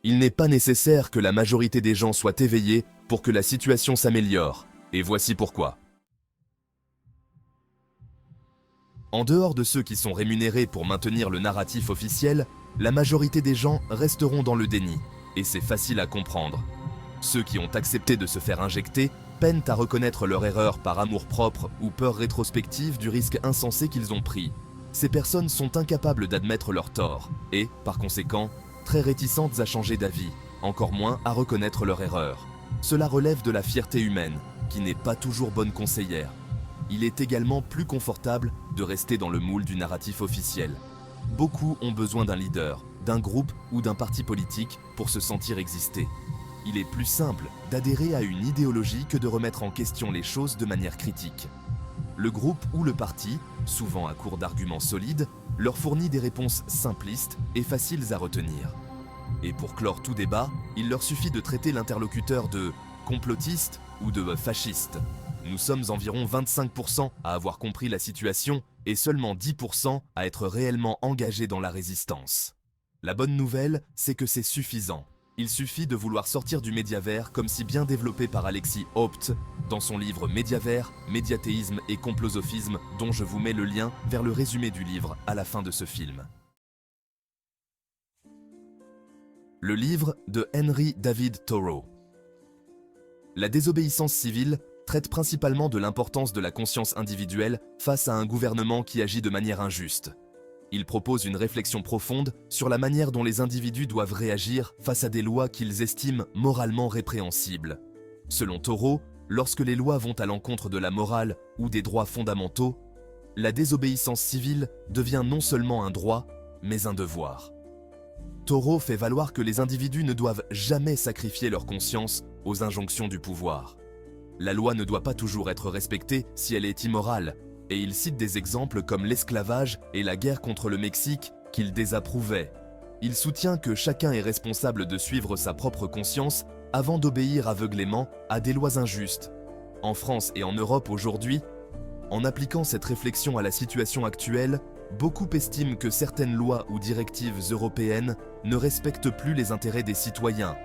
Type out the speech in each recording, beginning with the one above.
Il n'est pas nécessaire que la majorité des gens soient éveillés pour que la situation s'améliore. Et voici pourquoi. En dehors de ceux qui sont rémunérés pour maintenir le narratif officiel, la majorité des gens resteront dans le déni. Et c'est facile à comprendre. Ceux qui ont accepté de se faire injecter peinent à reconnaître leur erreur par amour-propre ou peur rétrospective du risque insensé qu'ils ont pris. Ces personnes sont incapables d'admettre leur tort et, par conséquent, très réticentes à changer d'avis, encore moins à reconnaître leur erreur. Cela relève de la fierté humaine, qui n'est pas toujours bonne conseillère. Il est également plus confortable de rester dans le moule du narratif officiel. Beaucoup ont besoin d'un leader, d'un groupe ou d'un parti politique pour se sentir exister. Il est plus simple d'adhérer à une idéologie que de remettre en question les choses de manière critique. Le groupe ou le parti, souvent à court d'arguments solides, leur fournit des réponses simplistes et faciles à retenir. Et pour clore tout débat, il leur suffit de traiter l'interlocuteur de complotiste ou de fasciste. Nous sommes environ 25% à avoir compris la situation et seulement 10% à être réellement engagés dans la résistance. La bonne nouvelle, c'est que c'est suffisant. Il suffit de vouloir sortir du médiavers comme si bien développé par Alexis Haupt dans son livre Médiavers, médiathéisme et complosophisme, dont je vous mets le lien vers le résumé du livre à la fin de ce film. Le livre de Henry David Thoreau. La désobéissance civile traite principalement de l'importance de la conscience individuelle face à un gouvernement qui agit de manière injuste. Il propose une réflexion profonde sur la manière dont les individus doivent réagir face à des lois qu'ils estiment moralement répréhensibles. Selon Thoreau, lorsque les lois vont à l'encontre de la morale ou des droits fondamentaux, la désobéissance civile devient non seulement un droit, mais un devoir. Thoreau fait valoir que les individus ne doivent jamais sacrifier leur conscience aux injonctions du pouvoir. La loi ne doit pas toujours être respectée si elle est immorale, et il cite des exemples comme l'esclavage et la guerre contre le Mexique qu'il désapprouvait. Il soutient que chacun est responsable de suivre sa propre conscience avant d'obéir aveuglément à des lois injustes. En France et en Europe aujourd'hui, en appliquant cette réflexion à la situation actuelle, beaucoup estiment que certaines lois ou directives européennes ne respectent plus les intérêts des citoyens,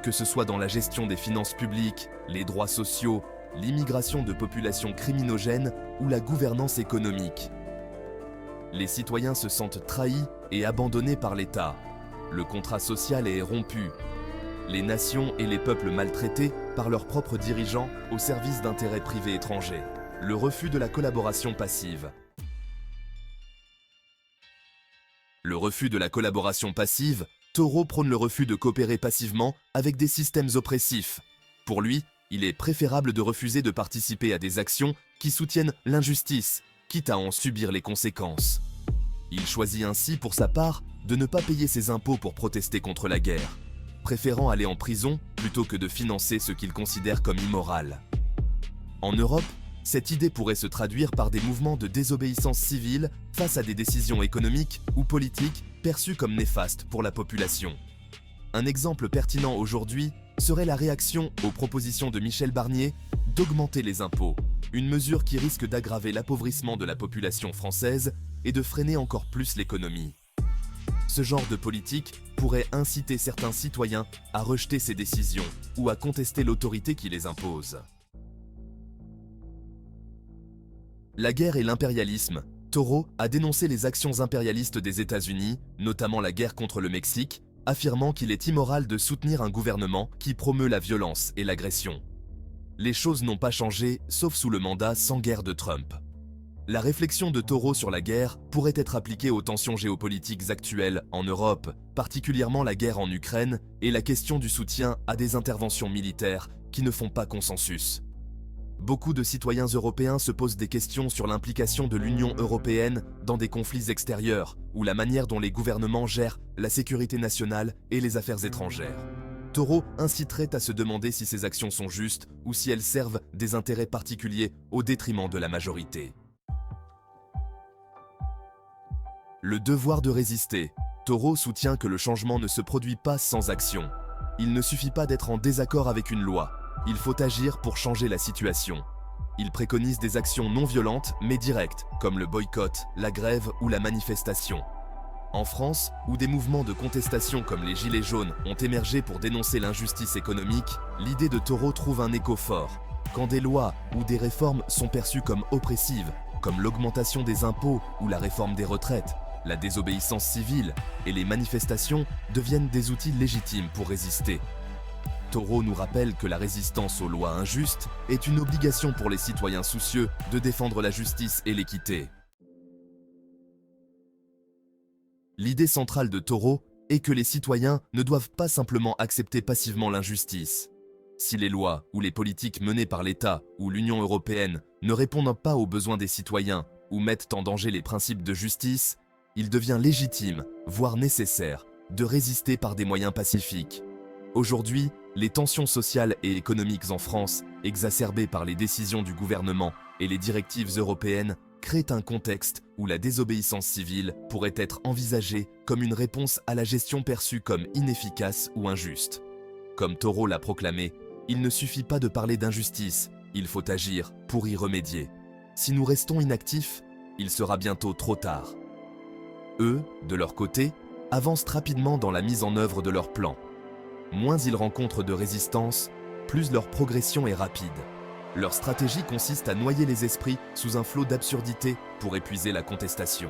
que ce soit dans la gestion des finances publiques, les droits sociaux, l'immigration de populations criminogènes ou la gouvernance économique. Les citoyens se sentent trahis et abandonnés par l'État. Le contrat social est rompu. Les nations et les peuples maltraités par leurs propres dirigeants au service d'intérêts privés étrangers. Le refus de la collaboration passive. Le refus de la collaboration passive, Thoreau prône le refus de coopérer passivement avec des systèmes oppressifs. Pour lui, il est préférable de refuser de participer à des actions qui soutiennent l'injustice, quitte à en subir les conséquences. Il choisit ainsi, pour sa part, de ne pas payer ses impôts pour protester contre la guerre, préférant aller en prison plutôt que de financer ce qu'il considère comme immoral. En Europe, cette idée pourrait se traduire par des mouvements de désobéissance civile face à des décisions économiques ou politiques perçues comme néfastes pour la population. Un exemple pertinent aujourd'hui serait la réaction aux propositions de Michel Barnier d'augmenter les impôts, une mesure qui risque d'aggraver l'appauvrissement de la population française et de freiner encore plus l'économie. Ce genre de politique pourrait inciter certains citoyens à rejeter ces décisions ou à contester l'autorité qui les impose. La guerre et l'impérialisme. Thoreau a dénoncé les actions impérialistes des États-Unis, notamment la guerre contre le Mexique, affirmant qu'il est immoral de soutenir un gouvernement qui promeut la violence et l'agression. Les choses n'ont pas changé, sauf sous le mandat sans guerre de Trump. La réflexion de Thoreau sur la guerre pourrait être appliquée aux tensions géopolitiques actuelles en Europe, particulièrement la guerre en Ukraine et la question du soutien à des interventions militaires qui ne font pas consensus. Beaucoup de citoyens européens se posent des questions sur l'implication de l'Union européenne dans des conflits extérieurs ou la manière dont les gouvernements gèrent la sécurité nationale et les affaires étrangères. Thoreau inciterait à se demander si ces actions sont justes ou si elles servent des intérêts particuliers au détriment de la majorité. Le devoir de résister. Thoreau soutient que le changement ne se produit pas sans action. Il ne suffit pas d'être en désaccord avec une loi. Il faut agir pour changer la situation. Il préconise des actions non violentes mais directes, comme le boycott, la grève ou la manifestation. En France, où des mouvements de contestation comme les Gilets jaunes ont émergé pour dénoncer l'injustice économique, l'idée de taureau trouve un écho fort. Quand des lois ou des réformes sont perçues comme oppressives, comme l'augmentation des impôts ou la réforme des retraites, la désobéissance civile et les manifestations deviennent des outils légitimes pour résister. Taureau nous rappelle que la résistance aux lois injustes est une obligation pour les citoyens soucieux de défendre la justice et l'équité. L'idée centrale de Taureau est que les citoyens ne doivent pas simplement accepter passivement l'injustice. Si les lois ou les politiques menées par l'État ou l'Union européenne ne répondent pas aux besoins des citoyens ou mettent en danger les principes de justice, il devient légitime, voire nécessaire, de résister par des moyens pacifiques. Aujourd'hui, les tensions sociales et économiques en France, exacerbées par les décisions du gouvernement et les directives européennes, créent un contexte où la désobéissance civile pourrait être envisagée comme une réponse à la gestion perçue comme inefficace ou injuste. Comme Taureau l'a proclamé, il ne suffit pas de parler d'injustice, il faut agir pour y remédier. Si nous restons inactifs, il sera bientôt trop tard. Eux, de leur côté, avancent rapidement dans la mise en œuvre de leur plan. Moins ils rencontrent de résistance, plus leur progression est rapide. Leur stratégie consiste à noyer les esprits sous un flot d'absurdité pour épuiser la contestation.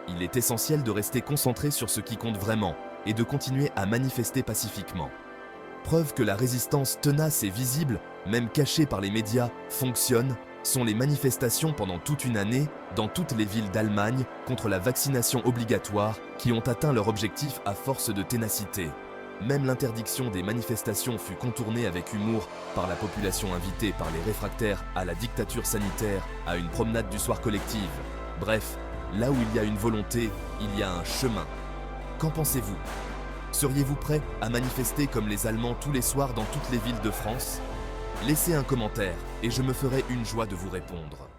Il est essentiel de rester concentré sur ce qui compte vraiment et de continuer à manifester pacifiquement. Preuve que la résistance tenace et visible, même cachée par les médias, fonctionne, sont les manifestations pendant toute une année dans toutes les villes d'Allemagne contre la vaccination obligatoire qui ont atteint leur objectif à force de ténacité. Même l'interdiction des manifestations fut contournée avec humour par la population invitée par les réfractaires à la dictature sanitaire à une promenade du soir collective. Bref, là où il y a une volonté, il y a un chemin. Qu'en pensez-vous ? Seriez-vous prêt à manifester comme les Allemands tous les soirs dans toutes les villes de France ? Laissez un commentaire et je me ferai une joie de vous répondre.